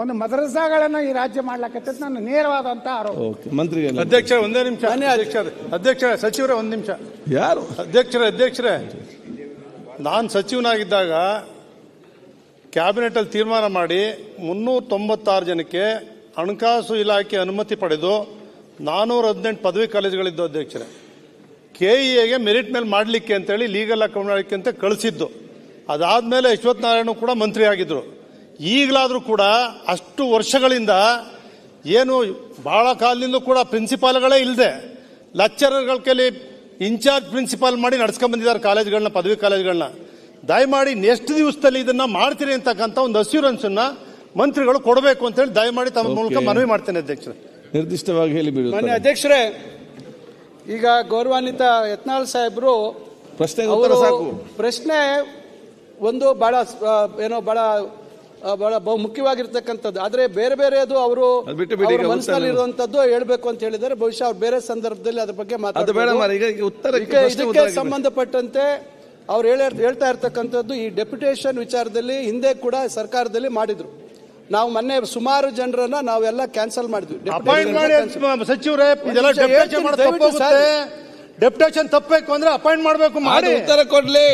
ಒಂದು ಮದ್ರಸಾಗಳನ್ನು ಈ ರಾಜ್ಯ ಮಾಡ್ಲಕತ್ತ ನನ್ನ ನೇರವಾದಂತ ಆರೋಪ. ಅಧ್ಯಕ್ಷ ಒಂದೇ ನಿಮಿಷ. ಅಧ್ಯಕ್ಷ ಸಚಿವರೇ ಒಂದು ನಿಮಿಷ. ಯಾರು ಅಧ್ಯಕ್ಷರೇ ನಾನು ಸಚಿವನಾಗಿದ್ದಾಗ ಕ್ಯಾಬಿನೆಟ್ ಅಲ್ಲಿ ತೀರ್ಮಾನ ಮಾಡಿ 396 ಜನಕ್ಕೆ ಹಣಕಾಸು ಇಲಾಖೆ ಅನುಮತಿ ಪಡೆದು 418 ಪದವಿ ಕಾಲೇಜುಗಳಿದ್ದು ಅಧ್ಯಕ್ಷರೇ. ಕೆಇಎಗೆ ಮೆರಿಟ್ ಮೇಲೆ ಮಾಡಲಿಕ್ಕೆ ಅಂತೇಳಿ ಲೀಗಲ್ ಅಕೌಂಟ್ ಅಂತ ಕಳಿಸಿದ್ದು. ಅದಾದ್ಮೇಲೆ ಯಶವಂತ ನಾರಾಯಣ ಕೂಡ ಮಂತ್ರಿ ಆಗಿದ್ರು. ಈಗಲಾದರೂ ಕೂಡ ಅಷ್ಟು ವರ್ಷಗಳಿಂದ ಏನು ಬಹಳ ಕಾಲದಿಂದ ಕೂಡ ಪ್ರಿನ್ಸಿಪಾಲ್ಗಳೇ ಇಲ್ಲದೆ ಲೆಕ್ಚರರ್ಗಳ ಕೈಲಿ ಇನ್ಚಾರ್ಜ್ ಪ್ರಿನ್ಸಿಪಾಲ್ ಮಾಡಿ ನಡ್ಸ್ಕೊಂಡ್ ಬಂದಿದ್ದಾರೆ ಕಾಲೇಜ್ಗಳನ್ನ, ಪದವಿ ಕಾಲೇಜ್ಗಳನ್ನ. ದಯಮಾಡಿ ನೆಕ್ಸ್ಟ್ ದಿವಸದಲ್ಲಿ ಇದನ್ನ ಮಾಡ್ತೀರಿ ಅಂತಕ್ಕಂಥ ಒಂದು ಅಶ್ಯೂರೆನ್ಸ್ ಅನ್ನ ಮಂತ್ರಿಗಳು ಕೊಡಬೇಕು ಅಂತ ಹೇಳಿ ದಯಮಾಡಿ ತಮ್ಮ ಮೂಲಕ ಮನವಿ ಮಾಡ್ತೇನೆ ಅಧ್ಯಕ್ಷರೇ. ನಿರ್ದಿಷ್ಟವಾಗಿ ಹೇಳಿ ಬಿಡಿ. ಮಾನ್ಯ ಅಧ್ಯಕ್ಷರೇ, ಈಗ ಗೌರವಾನ್ವಿತ ಯತ್ನಾಳ್ ಸಾಹೇಬರು ಪ್ರಶ್ನೆ ಒಂದು ಬಹಳ ಬಹು ಮುಖ್ಯವಾಗಿರ್ತಕ್ಕಂಥದ್ದು. ಆದ್ರೆ ಬೇರೆ ಬೇರೆ ಅದು ಅವರು ಮನಸ್ಸಿನಲ್ಲಿ ಇರುವಂತದ್ದು ಹೇಳ್ಬೇಕು ಅಂತ ಹೇಳಿದರೆ ಬಹುಶಃ ಅವ್ರು ಬೇರೆ ಸಂದರ್ಭದಲ್ಲಿ ಅದ್ರ ಬಗ್ಗೆ ಮಾತಾಡಬೇಕು. ಇದಕ್ಕೆ ಸಂಬಂಧಪಟ್ಟಂತೆ ಅವ್ರು ಹೇಳ್ತಾ ಇರ್ತಕ್ಕಂಥದ್ದು ಈ ಡೆಪ್ಯುಟೇಷನ್ ವಿಚಾರದಲ್ಲಿ ಹಿಂದೆ ಕೂಡ ಸರ್ಕಾರದಲ್ಲಿ ಮಾಡಿದ್ರು. ನಾವು ಮೊನ್ನೆ ಸುಮಾರು ಜನರನ್ನ ನಾವೆಲ್ಲ ಕ್ಯಾನ್ಸಲ್ ಮಾಡಿದ್ವಿ. ಸಚಿವರೇ ಡೆಪ್ಯುಟೇಷನ್ ತಪ್ಪಬೇಕು ಅಂದ್ರೆ ಅಪಾಯಿಂಟ್ ಮಾಡಬೇಕು, ಮಾಡಿ ಉತ್ತರ ಕೊಡ್ಲಿ,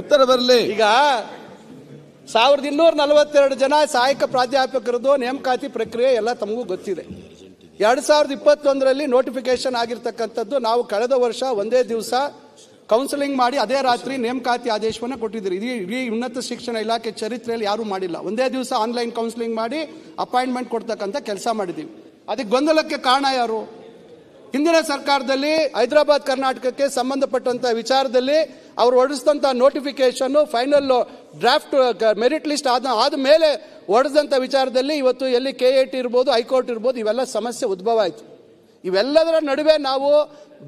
ಉತ್ತರ ಬರಲಿ. ಈಗ 1242 ಜನ ಸಹಾಯಕ ಪ್ರಾಧ್ಯಾಪಕರದ್ದು ನೇಮಕಾತಿ ಪ್ರಕ್ರಿಯೆ ಎಲ್ಲ ತಮಗೂ ಗೊತ್ತಿದೆ. 2021ರಲ್ಲಿ ನೋಟಿಫಿಕೇಶನ್ ಆಗಿರ್ತಕ್ಕಂಥದ್ದು. ನಾವು ಕಳೆದ ವರ್ಷ ಒಂದೇ ದಿವಸ ಕೌನ್ಸಿಲಿಂಗ್ ಮಾಡಿ ಅದೇ ರಾತ್ರಿ ನೇಮಕಾತಿ ಆದೇಶವನ್ನು ಕೊಟ್ಟಿದ್ದೀರಿ. ಇಡೀ ಉನ್ನತ ಶಿಕ್ಷಣ ಇಲಾಖೆ ಚರಿತ್ರೆಯಲ್ಲಿ ಯಾರೂ ಮಾಡಿಲ್ಲ. ಒಂದೇ ದಿವಸ ಆನ್ಲೈನ್ ಕೌನ್ಸಿಲಿಂಗ್ ಮಾಡಿ ಅಪಾಯಿಂಟ್ಮೆಂಟ್ ಕೊಡ್ತಕ್ಕಂಥ ಕೆಲಸ ಮಾಡಿದ್ದೀವಿ. ಅದಕ್ಕೆ ಗೊಂದಲಕ್ಕೆ ಕಾರಣ ಯಾರು? ಹಿಂದಿನ ಸರ್ಕಾರದಲ್ಲಿ ಹೈದರಾಬಾದ್ ಕರ್ನಾಟಕಕ್ಕೆ ಸಂಬಂಧಪಟ್ಟಂತ ವಿಚಾರದಲ್ಲಿ ಅವರು ಹೊರಡಿಸಿದಂತ notification final draft merit list ಆದ ಮೇಲೆ ಹೊರಡಿಸಿದಂತ ವಿಚಾರದಲ್ಲಿ ಇವತ್ತು ಎಲ್ಲಿ KIT ಇರ್ಬೋದು, ಹೈಕೋರ್ಟ್ ಇರ್ಬೋದು, ಇವೆಲ್ಲ ಸಮಸ್ಯೆ ಉದ್ಭವ ಆಯಿತು. ಇವೆಲ್ಲದರ ನಡುವೆ ನಾವು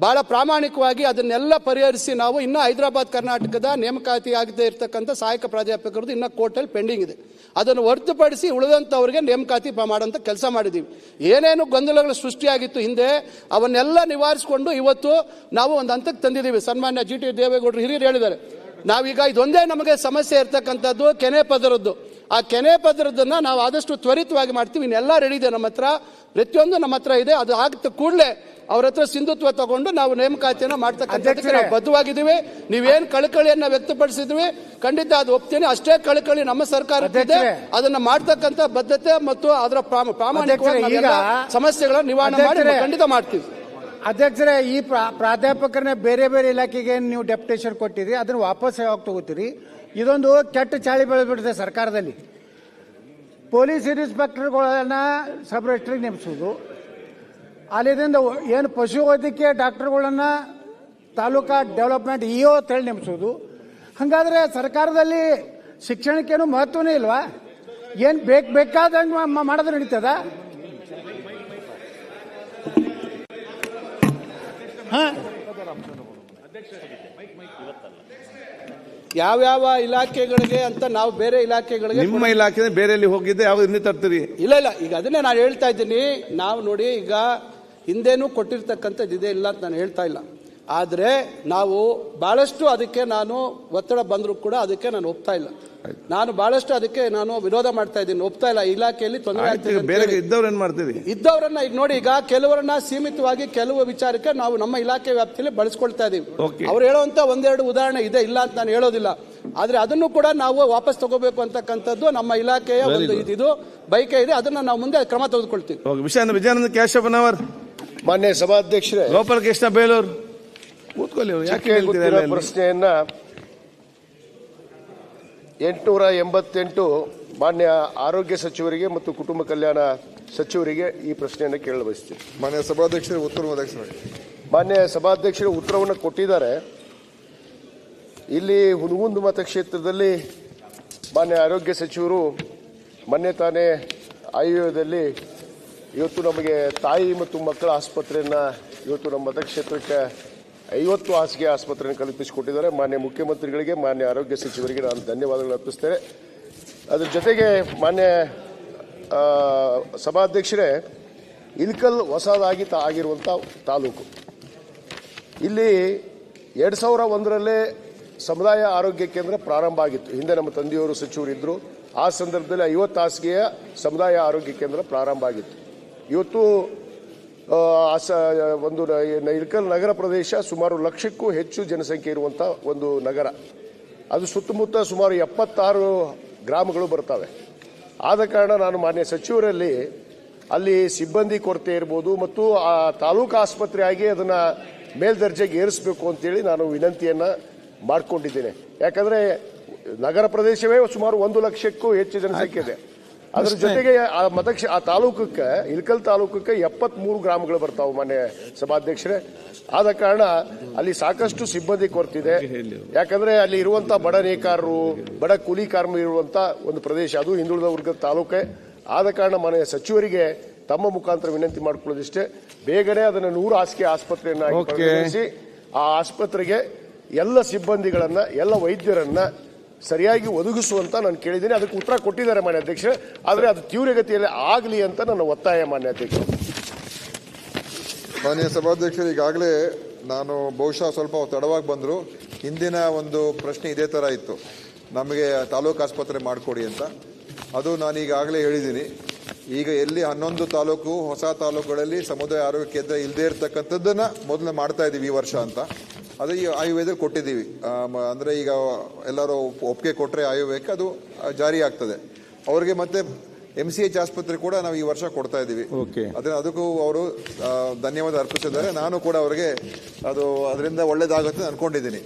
ಬಹಳ ಪ್ರಾಮಾಣಿಕವಾಗಿ ಅದನ್ನೆಲ್ಲ ಪರಿಹರಿಸಿ ನಾವು ಇನ್ನೂ ಹೈದರಾಬಾದ್ ಕರ್ನಾಟಕದ ನೇಮಕಾತಿ ಆಗದೆ ಇರತಕ್ಕಂಥ ಸಹಾಯಕ ಪ್ರಾಧ್ಯಾಪಕರದ್ದು ಇನ್ನೂ ಕೋರ್ಟಲ್ಲಿ ಪೆಂಡಿಂಗ್ ಇದೆ. ಅದನ್ನು ಹೊರತುಪಡಿಸಿ ಉಳಿದಂಥವ್ರಿಗೆ ನೇಮಕಾತಿ ಮಾಡೋಂಥ ಕೆಲಸ ಮಾಡಿದ್ದೀವಿ. ಏನೇನು ಗೊಂದಲಗಳು ಸೃಷ್ಟಿಯಾಗಿತ್ತು ಹಿಂದೆ ಅವನ್ನೆಲ್ಲ ನಿವಾರಿಸಿಕೊಂಡು ಇವತ್ತು ನಾವು ಒಂದು ಹಂತಕ್ಕೆ ತಂದಿದ್ದೀವಿ. ಸನ್ಮಾನ್ಯ GT ದೇವೇಗೌಡರು ಹಿರಿಯರು ಹೇಳಿದ್ದಾರೆ, ನಾವೀಗ ಇದೊಂದೇ ನಮಗೆ ಸಮಸ್ಯೆ ಇರ್ತಕ್ಕಂಥದ್ದು ಕೆನೆ ಪದರದ್ದು. ಆ ಕೆನೆ ಪದರದನ್ನ ನಾವು ಆದಷ್ಟು ತ್ವರಿತವಾಗಿ ಮಾಡ್ತೀವಿ. ಇನ್ನೆಲ್ಲ ರೆಡಿ ಇದೆ ನಮ್ಮ ಹತ್ರ, ಪ್ರತಿಯೊಂದು ನಮ್ಮ ಹತ್ರ ಇದೆ. ಅದು ಆಗ್ತ ಕೂಡಲೇ ಅವ್ರ ಹತ್ರ ಸಿಂಧುತ್ವ ತಗೊಂಡು ನಾವು ನೇಮಕಾತಿಯನ್ನ ಮಾಡ್ತಕ್ಕಂಥದ್ದಕ್ಕೆ ನಾವು ಬದ್ಧವಾಗಿದ್ದೀವಿ. ನೀವೇನು ಕಳಕಳಿಯನ್ನ ವ್ಯಕ್ತಪಡಿಸಿದ್ವಿ ಖಂಡಿತ ಅದು ಒಪ್ತೀನಿ. ಅಷ್ಟೇ ಕಳಕಳಿ ನಮ್ಮ ಸರ್ಕಾರಕ್ಕಿದೆ. ಅದನ್ನ ಮಾಡ್ತಕ್ಕಂಥ ಬದ್ಧತೆ ಮತ್ತು ಅದರ ಪ್ರಾಮಾಣಿಕವಾಗಿ ಸಮಸ್ಯೆಗಳನ್ನು ನಿವಾರಣೆ ಮಾಡಿ ಖಂಡಿತ ಮಾಡ್ತೀವಿ. ಅಧ್ಯಕ್ಷರೇ, ಈ ಪ್ರಾಧ್ಯಾಪಕರನ್ನ ಬೇರೆ ಬೇರೆ ಇಲಾಖೆಗೆ ನೀವು ಡೆಪ್ಯುಟೇಷನ್ ಕೊಟ್ಟಿದ್ರಿ, ಅದನ್ನು ವಾಪಸ್ ಯಾವಾಗ ತಗೋತೀರಿ? ಇದೊಂದು ಕೆಟ್ಟ ಚಾಳಿ ಬೆಳೆದ್ಬಿಟ್ಟಿದೆ ಸರ್ಕಾರದಲ್ಲಿ. ಪೊಲೀಸ್ ಇನ್ಸ್ಪೆಕ್ಟರ್ಗಳನ್ನ ಸಬ್ ರಿಜಿಸ್ಟ್ರಿಗೆ ನೇಮಿಸೋದು, ಅಲ್ಲಿಂದ ಏನು ಪಶುವೈದ್ಯಕೀಯ ಡಾಕ್ಟರ್ಗಳನ್ನ ತಾಲೂಕಾ ಡೆವಲಪ್ಮೆಂಟ್ EO ಅಂತ ಹೇಳಿ ನೇಮಿಸೋದು. ಹಾಗಾದ್ರೆ ಸರ್ಕಾರದಲ್ಲಿ ಶಿಕ್ಷಣಕ್ಕೇನು ಮಹತ್ವನೇ ಇಲ್ವಾ? ಏನು ಬೇಕಾದಂಗೆ ಮಾಡಿದ್ರೆ ನಡೀತದ? ಯಾವ್ಯಾವ ಇಲಾಖೆಗಳಿಗೆ ಅಂತ ನಾವು ಬೇರೆ ಇಲಾಖೆಗಳಿಗೆ, ನಿಮ್ಮ ಇಲಾಖೆ ಬೇರೆಯಲ್ಲಿ ಹೋಗಿದ್ದೆ ಯಾವ್ದು ಇನ್ನೂ ತರ್ತೀರಿ? ಇಲ್ಲ, ಈಗ ಅದನ್ನೇ ನಾನು ಹೇಳ್ತಾ ಇದ್ದೀನಿ. ನಾವು ನೋಡಿ, ಈಗ ಹಿಂದೇನೂ ಕೊಟ್ಟಿರ್ತಕ್ಕಂಥದ್ದು ಇದೆ, ಇಲ್ಲ ಅಂತ ನಾನು ಹೇಳ್ತಾ ಇಲ್ಲ. ಆದರೆ ನಾವು ಬಹಳಷ್ಟು ಅದಕ್ಕೆ ನಾನು ಒತ್ತಡ ಬಂದರೂ ಕೂಡ ಅದಕ್ಕೆ ನಾನು ಒಪ್ತಾ ಇಲ್ಲ. ನಾನು ಬಹಳಷ್ಟು ಅದಕ್ಕೆ ನಾನು ವಿರೋಧ ಮಾಡ್ತಾ ಇದ್ದೀನಿ, ಒಪ್ತಾ ಇಲ್ಲ. ಇಲಾಖೆಯಲ್ಲಿ ತೊಂದರೆ ಇದ್ದವರನ್ನ ಈಗ ನೋಡಿ, ಈಗ ಕೆಲವರನ್ನ ಸೀಮಿತವಾಗಿ ಕೆಲವು ವಿಚಾರಕ್ಕೆ ನಾವು ನಮ್ಮ ಇಲಾಖೆ ವ್ಯಾಪ್ತಿಯಲ್ಲಿ ಬಳಸ್ಕೊಳ್ತಾ ಇದೀವಿ. ಅವ್ರು ಹೇಳುವಂತ ಒಂದೆರಡು ಉದಾಹರಣೆ ಇದೆ, ಇಲ್ಲ ಅಂತ ನಾನು ಹೇಳೋದಿಲ್ಲ. ಆದ್ರೆ ಅದನ್ನು ಕೂಡ ನಾವು ವಾಪಸ್ ತಗೋಬೇಕು ಅಂತಕ್ಕಂಥದ್ದು ನಮ್ಮ ಇಲಾಖೆಯ ಒಂದು ಇದು ಬೈಕೆ ಇದೆ. ಅದನ್ನ ನಾವು ಮುಂದೆ ಕ್ರಮ ತೆಗೆದುಕೊಳ್ತೀವಿ. ವಿಜಯಾನಂದ ಕೇಶವನವರ್, ಮಾನ್ಯ ಸಭಾಧ್ಯಕ್ಷರೇ, ಗೋಪಾಲ ಕೃಷ್ಣ ಬೇಲೂರು, ಪ್ರಶ್ನೆಯನ್ನ 888 ಮಾನ್ಯ ಆರೋಗ್ಯ ಸಚಿವರಿಗೆ ಮತ್ತು ಕುಟುಂಬ ಕಲ್ಯಾಣ ಸಚಿವರಿಗೆ ಈ ಪ್ರಶ್ನೆಯನ್ನು ಕೇಳಲು ಬಯಸ್ತೀನಿ. ಮಾನ್ಯ ಸಭಾಧ್ಯಕ್ಷರು ಉತ್ತರ ಮಾನ್ಯ ಸಭಾಧ್ಯಕ್ಷರು ಉತ್ತರವನ್ನು ಕೊಟ್ಟಿದ್ದಾರೆ. ಇಲ್ಲಿ ಹುನಗುಂದ ಮತಕ್ಷೇತ್ರದಲ್ಲಿ ಮಾನ್ಯ ಆರೋಗ್ಯ ಸಚಿವರು ಮೊನ್ನೆ ತಾನೇ ಆಯುರ್ವೇದದಲ್ಲಿ ಇವತ್ತು ನಮಗೆ ತಾಯಿ ಮತ್ತು ಮಕ್ಕಳ ಆಸ್ಪತ್ರೆಯನ್ನ ಇವತ್ತು ನಮ್ಮ ಮತಕ್ಷೇತ್ರಕ್ಕೆ 50 ಹಾಸಿಗೆ ಆಸ್ಪತ್ರೆಯನ್ನು ಕಲ್ಪಿಸಿಕೊಟ್ಟಿದ್ದಾರೆ. ಮಾನ್ಯ ಮುಖ್ಯಮಂತ್ರಿಗಳಿಗೆ, ಮಾನ್ಯ ಆರೋಗ್ಯ ಸಚಿವರಿಗೆ ನಾನು ಧನ್ಯವಾದಗಳು ಅರ್ಪಿಸ್ತೇನೆ. ಅದರ ಜೊತೆಗೆ ಮಾನ್ಯ ಸಭಾಧ್ಯಕ್ಷರೇ, ಇಲ್ಕಲ್ ಹೊಸದಾಗಿ ಆಗಿರುವಂಥ ತಾಲೂಕು, ಇಲ್ಲಿ 2001ರಲ್ಲೇ ಸಮುದಾಯ ಆರೋಗ್ಯ ಕೇಂದ್ರ ಪ್ರಾರಂಭ ಆಗಿತ್ತು. ಹಿಂದೆ ನಮ್ಮ ತಂದೆಯವರು ಸಚಿವರಿದ್ದರು, ಆ ಸಂದರ್ಭದಲ್ಲಿ 50 ಹಾಸಿಗೆಯ ಸಮುದಾಯ ಆರೋಗ್ಯ ಕೇಂದ್ರ ಪ್ರಾರಂಭ ಆಗಿತ್ತು. ಇವತ್ತು ಒಂದು ಇಳಕಲ್ ನಗರ ಪ್ರದೇಶ ಸುಮಾರು 1 ಲಕ್ಷಕ್ಕೂ ಹೆಚ್ಚು ಜನಸಂಖ್ಯೆ ಇರುವಂಥ ಒಂದು ನಗರ. ಅದು ಸುತ್ತಮುತ್ತ ಸುಮಾರು 76 ಗ್ರಾಮಗಳು ಬರ್ತವೆ. ಆದ ಕಾರಣ ನಾನು ಮಾನ್ಯ ಸಚಿವರಲ್ಲಿ ಅಲ್ಲಿ ಸಿಬ್ಬಂದಿ ಕೊರತೆ ಇರ್ಬೋದು ಮತ್ತು ಆ ತಾಲೂಕು ಆಸ್ಪತ್ರೆ ಆಗಿ ಅದನ್ನು ಮೇಲ್ದರ್ಜೆಗೆ ಏರಿಸಬೇಕು ಅಂತೇಳಿ ನಾನು ವಿನಂತಿಯನ್ನು ಮಾಡಿಕೊಂಡಿದ್ದೇನೆ. ಯಾಕಂದರೆ ನಗರ ಪ್ರದೇಶವೇ ಸುಮಾರು 1 ಲಕ್ಷಕ್ಕೂ ಹೆಚ್ಚು ಜನಸಂಖ್ಯೆ ಇದೆ. ಅದರ ಜೊತೆಗೆ ಆ ತಾಲೂಕಕ್ಕೆ ಇಳಕಲ್ ತಾಲೂಕಕ್ಕೆ 73 ಗ್ರಾಮಗಳು ಬರ್ತಾವೆ ಮಾನ್ಯ ಸಭಾಧ್ಯಕ್ಷರೇ. ಆದ ಕಾರಣ ಅಲ್ಲಿ ಸಾಕಷ್ಟು ಸಿಬ್ಬಂದಿ ಕೊರತಿದೆ. ಯಾಕಂದ್ರೆ ಅಲ್ಲಿ ಇರುವಂತ ಬಡ ನೇಕಾರರು, ಬಡ ಕೂಲಿ ಕಾರ್ಮಿಕರು ಇರುವಂತ ಒಂದು ಪ್ರದೇಶ, ಅದು ಹಿಂದುಳಿದ ವರ್ಗದ ತಾಲೂಕೆ. ಆದ ಕಾರಣ ಮಾನ್ಯ ಸಚಿವರಿಗೆ ತಮ್ಮ ಮುಖಾಂತರ ವಿನಂತಿ ಮಾಡಿಕೊಳ್ಳೋದಿಷ್ಟೇ, ಬೇಗನೆ ಅದನ್ನು 100 ಹಾಸಿಗೆ ಆಸ್ಪತ್ರೆಯನ್ನಾಗಿ ಪರಿಗಣಿಸಿ ಆ ಆಸ್ಪತ್ರೆಗೆ ಎಲ್ಲ ಸಿಬ್ಬಂದಿಗಳನ್ನ, ಎಲ್ಲ ವೈದ್ಯರನ್ನ ಸರಿಯಾಗಿ ಒದಗಿಸುವಂತ ನಾನು ಕೇಳಿದ್ದೀನಿ. ಅದಕ್ಕೆ ಉತ್ತರ ಕೊಟ್ಟಿದ್ದಾರೆ ಮಾನ್ಯ ಅಧ್ಯಕ್ಷರೇ. ಆದರೆ ಅದು ತೀವ್ರಗತಿಯಲ್ಲಿ ಆಗಲಿ ಅಂತ ನನ್ನ ಒತ್ತಾಯ ಮಾನ್ಯ ಅಧ್ಯಕ್ಷರು. ಮಾನ್ಯ ಸಭಾಧ್ಯಕ್ಷರು, ಈಗಾಗಲೇ ನಾನು ಬಹುಶಃ ಸ್ವಲ್ಪ ತಡವಾಗಿ ಬಂದರು. ಹಿಂದಿನ ಒಂದು ಪ್ರಶ್ನೆ ಇದೇ ಥರ ಇತ್ತು, ನಮಗೆ ತಾಲೂಕು ಆಸ್ಪತ್ರೆ ಮಾಡಿಕೊಡಿ ಅಂತ. ಅದು ನಾನು ಈಗಾಗಲೇ ಹೇಳಿದ್ದೀನಿ. ಈಗ ಎಲ್ಲಿ 11 ತಾಲೂಕು ಹೊಸ ತಾಲೂಕುಗಳಲ್ಲಿ ಸಮುದಾಯ ಆರೋಗ್ಯ ಕೇಂದ್ರ ಇಲ್ಲದೇ ಇರತಕ್ಕಂಥದ್ದನ್ನು ಮೊದಲು ಮಾಡ್ತಾ ಇದ್ದೀವಿ ಈ ವರ್ಷ ಅಂತ. ಅದು ಈ ಆಯುರ್ವೇದದಲ್ಲಿ ಕೊಟ್ಟಿದ್ದೀವಿ. ಅಂದರೆ ಈಗ ಎಲ್ಲರೂ ಒಪ್ಪಿಗೆ ಕೊಟ್ಟರೆ ಆಯುರ್ವೇದಕ್ಕೆ ಅದು ಜಾರಿ ಆಗ್ತದೆ. ಅವರಿಗೆ ಮತ್ತೆ MCH ಆಸ್ಪತ್ರೆ ಕೂಡ ನಾವು ಈ ವರ್ಷ ಕೊಡ್ತಾ ಇದ್ದೀವಿ. ಅದಕ್ಕೂ ಅವರು ಧನ್ಯವಾದ ಅರ್ಪಿಸಿದ್ದಾರೆ. ನಾನು ಕೂಡ ಅವರಿಗೆ ಅದರಿಂದ ಒಳ್ಳೇದಾಗುತ್ತೆ ಅನ್ಕೊಂಡಿದ್ದೀನಿ.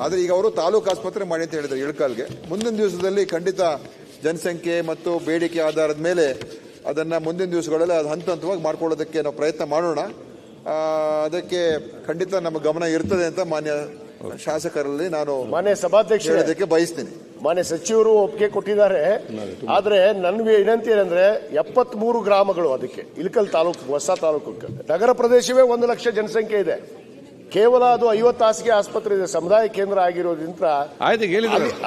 ಆದರೆ ಈಗ ಅವರು ತಾಲೂಕು ಆಸ್ಪತ್ರೆ ಮಾಡಿ ಅಂತ ಹೇಳಿದ್ದಾರೆ ಇಳಕಲ್ಗೆ. ಮುಂದಿನ ದಿವಸದಲ್ಲಿ ಖಂಡಿತ ಜನಸಂಖ್ಯೆ ಮತ್ತು ಬೇಡಿಕೆ ಆಧಾರದ ಮೇಲೆ ಅದನ್ನು ಮುಂದಿನ ದಿವಸಗಳಲ್ಲಿ ಅದು ಹಂತ ಹಂತವಾಗಿ ಮಾಡ್ಕೊಳ್ಳೋದಕ್ಕೆ ನಾವು ಪ್ರಯತ್ನ ಮಾಡೋಣ. ಅದಕ್ಕೆ ಖಂಡಿತ ನಮ್ಮ ಗಮನ ಇರ್ತದೆ ಅಂತ ಮಾನ್ಯ ಶಾಸಕರಲ್ಲಿ ನಾನು ಮಾನ್ಯ ಸಭಾಧ್ಯಕ್ಷರಿಗೆ ಬಯಸ್ತೀನಿ. ಮಾನ್ಯ ಸಚಿವರು ಒಪ್ಪಿಗೆ ಕೊಟ್ಟಿದ್ದಾರೆ. ಆದ್ರೆ ನನ್ನ ವಿನಂತಿ ಏನಂದ್ರೆ 73 ಗ್ರಾಮಗಳು ಅದಕ್ಕೆ ಇಳಕಲ್ ತಾಲೂಕು, ಹೊಸ ತಾಲೂಕಕ್ಕೆ. ನಗರ ಪ್ರದೇಶವೇ 1 ಲಕ್ಷ ಜನಸಂಖ್ಯೆ ಇದೆ. ಕೇವಲ ಅದು 50 ಹಾಸಿಗೆ ಆಸ್ಪತ್ರೆ ಇದೆ, ಸಮುದಾಯ ಕೇಂದ್ರ ಆಗಿರೋದ್ರಿಂದ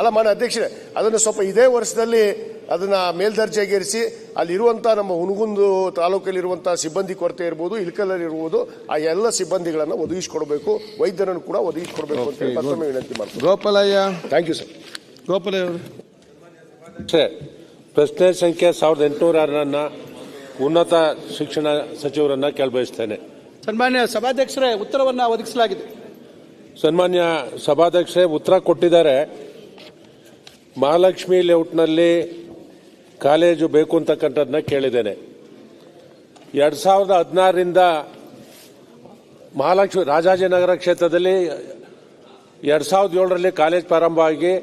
ಅಲ್ಲ ಮಾನ್ಯ ಅಧ್ಯಕ್ಷರೇ, ಅದನ್ನು ಸ್ವಲ್ಪ ಇದೇ ವರ್ಷದಲ್ಲಿ ಅದನ್ನ ಮೇಲ್ದರ್ಜೆಗೇರಿಸಿ ಅಲ್ಲಿರುವಂತಹ ನಮ್ಮ ಹುನಗುಂದ ತಾಲೂಕಲ್ಲಿರುವಂತಹ ಸಿಬ್ಬಂದಿ ಕೊರತೆ ಇರ್ಬೋದು, ಇಳಕಲ್ಲಲ್ಲಿ ಇರ್ಬೋದು, ಆ ಎಲ್ಲ ಸಿಬ್ಬಂದಿಗಳನ್ನು ಒದಗಿಸಿಕೊಡಬೇಕು, ವೈದ್ಯರನ್ನು ಕೂಡ ಒದಗಿಸಿಕೊಡಬೇಕು ಅಂತ ಮತ್ತೊಮ್ಮೆ ವಿನಂತಿ ಮಾಡ್ತೀನಿ. Gopalaiah. Thank you sir. Gopalaiah ಅವರು. ಪ್ರಶ್ನೆ ಸಂಖ್ಯೆ 1806 ಉನ್ನತ ಶಿಕ್ಷಣ ಸಚಿವರನ್ನ ಕೇಳಬಯಸ್ತೇನೆ. ಸನ್ಮಾನ್ಯ ಸಭಾಧ್ಯಕ್ಷರೇ, ಉತ್ತರವನ್ನು ಒದಗಿಸಲಾಗಿದೆ. ಸನ್ಮಾನ್ಯ ಸಭಾಧ್ಯಕ್ಷರೇ, ಉತ್ತರ ಕೊಟ್ಟಿದ್ದಾರೆ. ಮಹಾಲಕ್ಷ್ಮಿ ಲೇಔಟ್ನಲ್ಲಿ ಕಾಲೇಜು ಬೇಕು ಅಂತಕ್ಕಂಥದ್ದನ್ನ ಕೇಳಿದ್ದೇನೆ. 2016ರಿಂದ ಮಹಾಲಕ್ಷ್ಮಿ ರಾಜಾಜಿನಗರ ಕ್ಷೇತ್ರದಲ್ಲಿ 2007ರಲ್ಲಿ ಕಾಲೇಜ್ ಪ್ರಾರಂಭ ಆಗಿ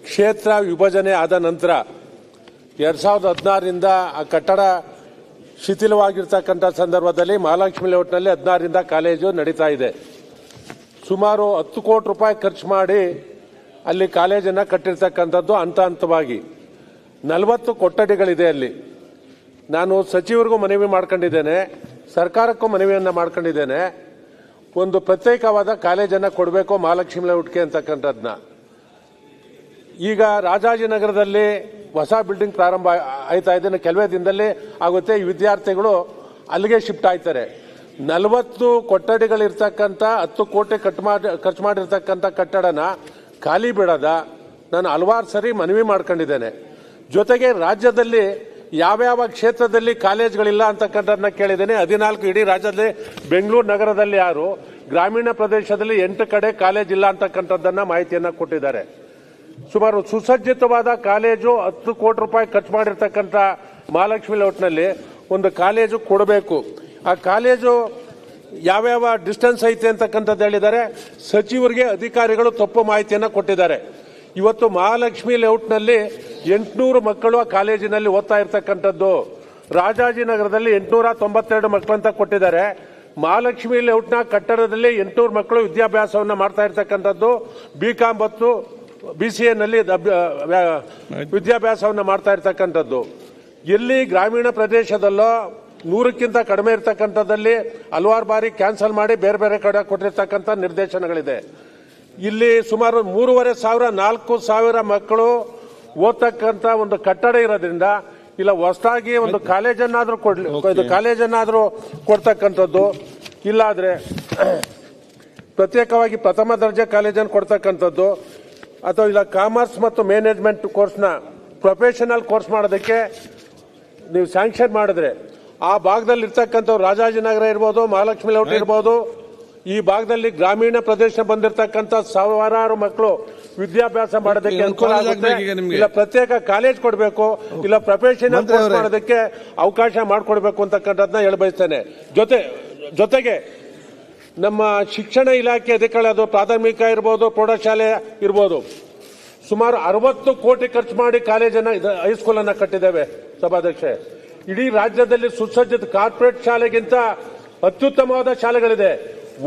ಕ್ಷೇತ್ರ ವಿಭಜನೆ ಆದ ನಂತರ 2016ರಿಂದ ಆ ಕಟ್ಟಡ ಶಿಥಿಲವಾಗಿರ್ತಕ್ಕಂಥ ಸಂದರ್ಭದಲ್ಲಿ ಮಹಾಲಕ್ಷ್ಮಿ ಲೇಔಟ್ನಲ್ಲಿ 16ರಿಂದ ಕಾಲೇಜು ನಡೀತಾ ಇದೆ. ಸುಮಾರು 10 ಕೋಟಿ ರೂಪಾಯಿ ಖರ್ಚು ಮಾಡಿ ಅಲ್ಲಿ ಕಾಲೇಜನ್ನು ಕಟ್ಟಿರ್ತಕ್ಕಂಥದ್ದು ಹಂತ ಹಂತವಾಗಿ 40 ಕೊಠಡಿಗಳಿದೆ ಅಲ್ಲಿ. ನಾನು ಸಚಿವರಿಗೂ ಮನವಿ ಮಾಡ್ಕೊಂಡಿದ್ದೇನೆ, ಸರ್ಕಾರಕ್ಕೂ ಮನವಿಯನ್ನು ಮಾಡ್ಕೊಂಡಿದ್ದೇನೆ. ಒಂದು ಪ್ರತ್ಯೇಕವಾದ ಕಾಲೇಜನ್ನು ಕೊಡಬೇಕು ಮಹಾಲಕ್ಷ್ಮಿ ಲೇಔಟ್ಗೆ ಅಂತಕ್ಕಂಥದ್ದನ್ನ. ಈಗ ರಾಜಾಜಿನಗರದಲ್ಲಿ ಹೊಸ ಬಿಲ್ಡಿಂಗ್ ಪ್ರಾರಂಭ ಆಯ್ತಾ ಇದೆ, ಕೆಲವೇ ದಿನದಲ್ಲಿ ಆಗುತ್ತೆ. ಈ ವಿದ್ಯಾರ್ಥಿಗಳು ಅಲ್ಲಿಗೆ ಶಿಫ್ಟ್ ಆಯ್ತಾರೆ. 40 ಕೊಠಡಿಗಳಿರ್ತಕ್ಕಂಥ 10 ಕೋಟಿ ಖರ್ಚು ಮಾಡಿರ್ತಕ್ಕಂಥ ಕಟ್ಟಡನ ಖಾಲಿ ಬಿಡದ ನಾನು ಹಲವಾರು ಸರಿ ಮನವಿ ಮಾಡ್ಕೊಂಡಿದ್ದೇನೆ. ಜೊತೆಗೆ ರಾಜ್ಯದಲ್ಲಿ ಯಾವ್ಯಾವ ಕ್ಷೇತ್ರದಲ್ಲಿ ಕಾಲೇಜ್ಗಳಿಲ್ಲ ಅಂತಕ್ಕಂಥದ್ದನ್ನ ಕೇಳಿದ್ದೇನೆ. 14 ಇಡೀ ರಾಜ್ಯದಲ್ಲಿ, ಬೆಂಗಳೂರು ನಗರದಲ್ಲಿ 6, ಗ್ರಾಮೀಣ ಪ್ರದೇಶದಲ್ಲಿ 8 ಕಡೆ ಕಾಲೇಜ್ ಇಲ್ಲ ಅಂತಕ್ಕಂಥದ್ದನ್ನ ಮಾಹಿತಿಯನ್ನ ಕೊಟ್ಟಿದ್ದಾರೆ. ಸುಮಾರು ಸುಸಜ್ಜಿತವಾದ ಕಾಲೇಜು 10 ಕೋಟಿ ರೂಪಾಯಿ ಖರ್ಚು ಮಾಡಿರ್ತಕ್ಕಂಥ ಮಹಾಲಕ್ಷ್ಮಿ ಲೇಔಟ್ನಲ್ಲಿ ಒಂದು ಕಾಲೇಜು ಕೊಡಬೇಕು. ಆ ಕಾಲೇಜು ಯಾವ್ಯಾವ ಡಿಸ್ಟೆನ್ಸ್ ಐತೆ ಅಂತಕ್ಕಂಥದ್ದು ಹೇಳಿದ್ದಾರೆ. ಸಚಿವರಿಗೆ ಅಧಿಕಾರಿಗಳು ತಪ್ಪು ಮಾಹಿತಿಯನ್ನು ಕೊಟ್ಟಿದ್ದಾರೆ. ಇವತ್ತು ಮಹಾಲಕ್ಷ್ಮಿ ಲೇಔಟ್ನಲ್ಲಿ 800 ಮಕ್ಕಳು ಆ ಕಾಲೇಜಿನಲ್ಲಿ ಓದ್ತಾ ಇರ್ತಕ್ಕಂಥದ್ದು. ರಾಜಾಜಿನಗರದಲ್ಲಿ 892 ಮಕ್ಕಳು ಅಂತ ಕೊಟ್ಟಿದ್ದಾರೆ. ಮಹಾಲಕ್ಷ್ಮಿ ಲೇಔಟ್ನ ಕಟ್ಟಡದಲ್ಲಿ 800 ಮಕ್ಕಳು ವಿದ್ಯಾಭ್ಯಾಸವನ್ನು ಮಾಡ್ತಾ ಇರ್ತಕ್ಕಂಥದ್ದು. BCom ಮತ್ತು BCA ನಲ್ಲಿ ವಿದ್ಯಾಭ್ಯಾಸವನ್ನು ಮಾಡ್ತಾ ಇರ್ತಕ್ಕಂಥದ್ದು. ಎಲ್ಲಿ ಗ್ರಾಮೀಣ ಪ್ರದೇಶದಲ್ಲೋ 100ಕ್ಕಿಂತ ಕಡಿಮೆ ಇರ್ತಕ್ಕಂಥದ್ದಲ್ಲಿ ಹಲವಾರು ಬಾರಿ ಕ್ಯಾನ್ಸಲ್ ಮಾಡಿ ಬೇರೆ ಬೇರೆ ಕಡೆ ಕೊಟ್ಟಿರ್ತಕ್ಕಂಥ ನಿರ್ದೇಶನಗಳಿದೆ. ಇಲ್ಲಿ ಸುಮಾರು 3,500 4,000 ಮಕ್ಕಳು ಓದ್ತಕ್ಕಂಥ ಒಂದು ಕಟ್ಟಡ ಇರೋದ್ರಿಂದ ಇಲ್ಲ ಹೊಸದಾಗಿ ಒಂದು ಕಾಲೇಜನ್ನಾದ್ರೂ ಕೊಡ್ತಕ್ಕಂಥದ್ದು, ಇಲ್ಲಾದ್ರೆ ಪ್ರತ್ಯೇಕವಾಗಿ ಪ್ರಥಮ ದರ್ಜೆ ಕಾಲೇಜನ್ನು ಕೊಡ್ತಕ್ಕಂಥದ್ದು, ಅಥವಾ ಇಲ್ಲ ಕಾಮರ್ಸ್ ಮತ್ತು ಮ್ಯಾನೇಜ್ಮೆಂಟ್ ಕೋರ್ಸ್ನ ಪ್ರೊಫೆಷನಲ್ ಕೋರ್ಸ್ ಮಾಡೋದಕ್ಕೆ ನೀವು ಸ್ಯಾಂಕ್ಷನ್ ಮಾಡಿದ್ರೆ ಆ ಭಾಗದಲ್ಲಿ ಇರ್ತಕ್ಕಂಥವ್ರು ರಾಜಾಜಿನಗರ ಇರ್ಬೋದು, ಮಹಾಲಕ್ಷ್ಮಿ ಲೇಔಟ್ ಇರ್ಬೋದು, ಈ ಭಾಗದಲ್ಲಿ ಗ್ರಾಮೀಣ ಪ್ರದೇಶ ಬಂದಿರತಕ್ಕಂಥ ಸಾವಿರಾರು ಮಕ್ಕಳು ವಿದ್ಯಾಭ್ಯಾಸ ಮಾಡೋದಕ್ಕೆ ಅನುಕೂಲ ಆಗುತ್ತೆ. ಇಲ್ಲ ಪ್ರತ್ಯೇಕ ಕಾಲೇಜ್ ಕೊಡಬೇಕು, ಇಲ್ಲ ಪ್ರೊಫೆಷನಲ್ ಕೋರ್ಸ್ ಮಾಡೋದಕ್ಕೆ ಅವಕಾಶ ಮಾಡಿಕೊಡ್ಬೇಕು ಅಂತಕ್ಕಂಥದ್ದನ್ನ ಹೇಳಬಯಸ್ತೇನೆ. ಜೊತೆಗೆ ನಮ್ಮ ಶಿಕ್ಷಣ ಇಲಾಖೆ ಅಧಿಕಾರಿ, ಅದು ಪ್ರಾಥಮಿಕ ಇರ್ಬೋದು, ಪ್ರೌಢಶಾಲೆ ಇರ್ಬೋದು, ಸುಮಾರು 60 ಕೋಟಿ ಖರ್ಚು ಮಾಡಿ ಕಾಲೇಜನ್ನ ಹೈಸ್ಕೂಲ್ ಅನ್ನ ಕಟ್ಟಿದ್ದೇವೆ ಸಭಾಧ್ಯಕ್ಷೆ. ಇಡೀ ರಾಜ್ಯದಲ್ಲಿ ಸುಸಜ್ಜಿತ ಕಾರ್ಪೊರೇಟ್ ಶಾಲೆಗಿಂತ ಅತ್ಯುತ್ತಮವಾದ ಶಾಲೆಗಳಿದೆ.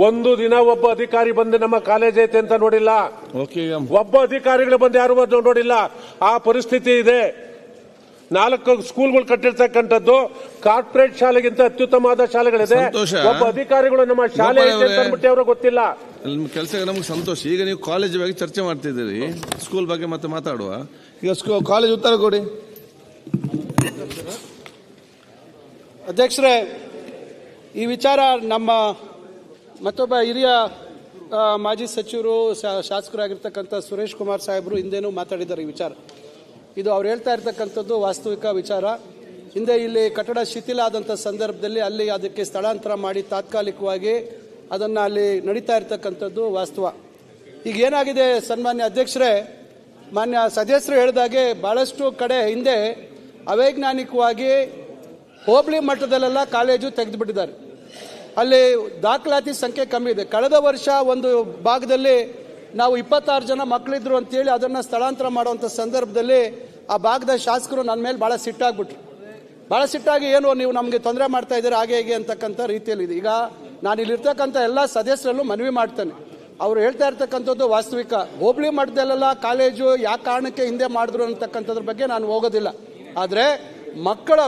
ಒಂದು ದಿನ ಒಬ್ಬ ಅಧಿಕಾರಿ ಬಂದು ನಮ್ಮ ಕಾಲೇಜ್ ಐತೆ ಅಂತ ನೋಡಿಲ್ಲ, ಒಬ್ಬ ಅಧಿಕಾರಿಗಳು ಬಂದು ಯಾರು ನೋಡಿಲ್ಲ. ಆ ಪರಿಸ್ಥಿತಿ ಇದೆ. 4 ಸ್ಕೂಲ್ಗಳು ಕಟ್ಟಿರ್ತಕ್ಕಂಥದ್ದು ಕಾರ್ಪೊರೇಟ್ ಶಾಲೆಗಿಂತ ಅತ್ಯುತ್ತಮವಾದ ಶಾಲೆಗಳಿದೆ. ಒಬ್ಬ ಅಧಿಕಾರಿಗಳು ನಮ್ಮ ಶಾಲೆ ಐತೆ ಅಂತ ಅಂದ್ಬಿಟ್ಟು ಅವ್ರಿಗೆ ಗೊತ್ತಿಲ್ಲ. ಕೆಲಸ ನಮ್ಗೆ ಸಂತೋಷ. ಈಗ ನೀವು ಕಾಲೇಜ್ ಬಗ್ಗೆ ಚರ್ಚೆ ಮಾಡ್ತಿದ್ದೀರಿ, ಸ್ಕೂಲ್ ಬಗ್ಗೆ ಮತ್ತೆ ಮಾತಾಡುವ. ಈಗ ಕಾಲೇಜ್ ಉತ್ತರ ಕೊಡಿ ಅಧ್ಯಕ್ಷರೇ. ಈ ವಿಚಾರ ನಮ್ಮ ಮತ್ತೊಬ್ಬ ಹಿರಿಯ ಮಾಜಿ ಸಚಿವರು ಶಾಸಕರಾಗಿರ್ತಕ್ಕಂಥ ಸುರೇಶ್ ಕುಮಾರ್ ಸಾಹೇಬರು ಹಿಂದೆನೂ ಮಾತಾಡಿದ್ದಾರೆ ಈ ವಿಚಾರ. ಇದು ಅವ್ರು ಹೇಳ್ತಾ ಇರ್ತಕ್ಕಂಥದ್ದು ವಾಸ್ತವಿಕ ವಿಚಾರ. ಹಿಂದೆ ಇಲ್ಲಿ ಕಟ್ಟಡ ಶಿಥಿಲ ಆದಂಥ ಸಂದರ್ಭದಲ್ಲಿ ಅಲ್ಲಿ ಅದಕ್ಕೆ ಸ್ಥಳಾಂತರ ಮಾಡಿ ತಾತ್ಕಾಲಿಕವಾಗಿ ಅದನ್ನು ಅಲ್ಲಿ ನಡೀತಾ ಇರ್ತಕ್ಕಂಥದ್ದು ವಾಸ್ತವ. ಈಗ ಏನಾಗಿದೆ ಸನ್ಮಾನ್ಯ ಅಧ್ಯಕ್ಷರೇ, ಮಾನ್ಯ ಸದಸ್ಯರು ಹೇಳಿದಾಗೆ ಭಾಳಷ್ಟು ಕಡೆ ಹಿಂದೆ ಅವೈಜ್ಞಾನಿಕವಾಗಿ ಹೋಬಳಿ ಮಟ್ಟದಲ್ಲೆಲ್ಲ ಕಾಲೇಜು ತೆಗೆದುಬಿಟ್ಟಿದ್ದಾರೆ. ಅಲ್ಲಿ ದಾಖಲಾತಿ ಸಂಖ್ಯೆ ಕಮ್ಮಿ ಇದೆ. ಕಳೆದ ವರ್ಷ ಒಂದು ಭಾಗದಲ್ಲಿ ನಾವು 26 ಜನ ಮಕ್ಕಳಿದ್ರು ಅಂತೇಳಿ ಅದನ್ನು ಸ್ಥಳಾಂತರ ಮಾಡುವಂಥ ಸಂದರ್ಭದಲ್ಲಿ ಆ ಭಾಗದ ಶಾಸಕರು ನನ್ನ ಮೇಲೆ ಭಾಳ ಸಿಟ್ಟಾಗ್ಬಿಟ್ರು. ಭಾಳ ಸಿಟ್ಟಾಗಿ ಏನು ನೀವು ನಮಗೆ ತೊಂದರೆ ಮಾಡ್ತಾ ಇದ್ದೀರಾ ಹಾಗೆ ಹೇಗೆ ಅಂತಕ್ಕಂಥ ರೀತಿಯಲ್ಲಿದೆ. ಈಗ ನಾನು ಇಲ್ಲಿರ್ತಕ್ಕಂಥ ಎಲ್ಲ ಸದಸ್ಯರಲ್ಲೂ ಮನವಿ ಮಾಡ್ತೇನೆ. ಅವರು ಹೇಳ್ತಾ ಇರ್ತಕ್ಕಂಥದ್ದು ವಾಸ್ತವಿಕ. ಹೋಬಳಿ ಮಟ್ಟದಲ್ಲೆಲ್ಲ ಕಾಲೇಜು ಯಾವ ಕಾರಣಕ್ಕೆ ಹಿಂದೆ ಮಾಡಿದ್ರು ಅಂತಕ್ಕಂಥದ್ರ ಬಗ್ಗೆ ನಾನು ಹೋಗೋದಿಲ್ಲ. ಆದರೆ ಮಕ್ಕಳ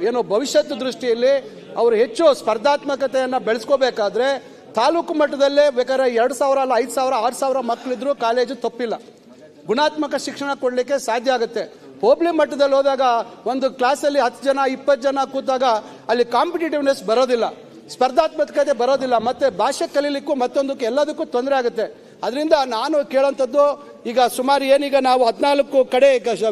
ಏನು ಭವಿಷ್ಯದ ದೃಷ್ಟಿಯಲ್ಲಿ ಅವರು ಹೆಚ್ಚು ಸ್ಪರ್ಧಾತ್ಮಕತೆಯನ್ನು ಬೆಳೆಸ್ಕೋಬೇಕಾದ್ರೆ ತಾಲೂಕು ಮಟ್ಟದಲ್ಲೇ ಬೇಕಾದ್ರೆ 2,000 ಅಲ್ಲ 5,000 6,000 ಮಕ್ಕಳಿದ್ರು ಕಾಲೇಜು ತಪ್ಪಿಲ್ಲ. ಗುಣಾತ್ಮಕ ಶಿಕ್ಷಣ ಕೊಡಲಿಕ್ಕೆ ಸಾಧ್ಯ ಆಗುತ್ತೆ. ಹೋಬಳಿ ಮಟ್ಟದಲ್ಲಿ ಹೋದಾಗ ಒಂದು ಕ್ಲಾಸಲ್ಲಿ 10 ಜನ 20 ಜನ ಕೂತಾಗ ಅಲ್ಲಿ ಕಾಂಪಿಟೇಟಿವ್ನೆಸ್ ಬರೋದಿಲ್ಲ, ಸ್ಪರ್ಧಾತ್ಮಕತೆ ಬರೋದಿಲ್ಲ, ಮತ್ತೆ ಭಾಷೆ ಕಲೀಲಿಕ್ಕೂ ಮತ್ತೊಂದಕ್ಕೂ ಎಲ್ಲದಕ್ಕೂ ತೊಂದರೆ ಆಗುತ್ತೆ. ಅದರಿಂದ ನಾನು ಕೇಳೋಂಥದ್ದು, ಈಗ ಸುಮಾರು ಏನೀಗ ನಾವು 14 ಕಡೆ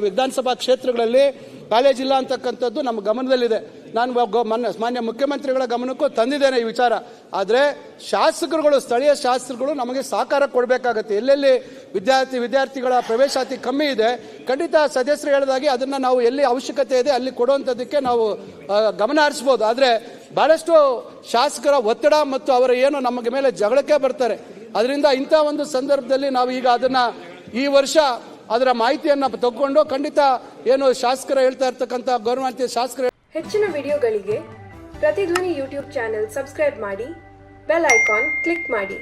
ವಿಧಾನಸಭಾ ಕ್ಷೇತ್ರಗಳಲ್ಲಿ ಕಾಲೇಜ್ ಇಲ್ಲ ಅಂತಕ್ಕಂಥದ್ದು ನಮ್ಮ ಗಮನದಲ್ಲಿದೆ. ನಾನು ಮಾನ್ಯ ಮುಖ್ಯಮಂತ್ರಿಗಳ ಗಮನಕ್ಕೂ ತಂದಿದ್ದೇನೆ ಈ ವಿಚಾರ. ಆದರೆ ಶಾಸಕರುಗಳು, ಸ್ಥಳೀಯ ಶಾಸಕರುಗಳು ನಮಗೆ ಸಹಕಾರ ಕೊಡಬೇಕಾಗತ್ತೆ. ಎಲ್ಲೆಲ್ಲಿ ವಿದ್ಯಾರ್ಥಿಗಳ ಪ್ರವೇಶಾತಿ ಕಮ್ಮಿ ಇದೆ, ಖಂಡಿತ ಸದಸ್ಯರು ಹೇಳಿದಾಗೆ ಅದನ್ನು ನಾವು ಎಲ್ಲಿ ಅವಶ್ಯಕತೆ ಇದೆ ಅಲ್ಲಿ ಕೊಡುವಂಥದ್ದಕ್ಕೆ ನಾವು ಗಮನ ಹರಿಸ್ಬೋದು. ಆದರೆ ಬಹಳಷ್ಟು ಶಾಸಕರ ಒತ್ತಡ ಮತ್ತು ಅವರ ಏನು ನಮಗೆ ಮೇಲೆ ಜಗಳಕ್ಕೆ ಬರ್ತಾರೆ. ಅದರಿಂದ ಇಂಥ ಒಂದು ಸಂದರ್ಭದಲ್ಲಿ ನಾವು ಈಗ ಅದನ್ನು ಈ ವರ್ಷ ಅದರ ಮಾಹಿತಿಯನ್ನು ತಗೊಂಡು ಖಂಡಿತ ಏನು ಶಾಸಕರು ಹೇಳ್ತಾ ಇರ್ತಕ್ಕಂಥ ಗೌರವಾನ್ವಿತ ಶಾಸಕರು. ಹೆಚ್ಚಿನ ವಿಡಿಯೋಗಳಿಗೆ ಪ್ರತಿಧ್ವನಿ ಯೂಟ್ಯೂಬ್ ಚಾನೆಲ್ ಸಬ್ಸ್ಕ್ರೈಬ್ ಮಾಡಿ, ಬೆಲ್ ಐಕಾನ್ ಕ್ಲಿಕ್ ಮಾಡಿ.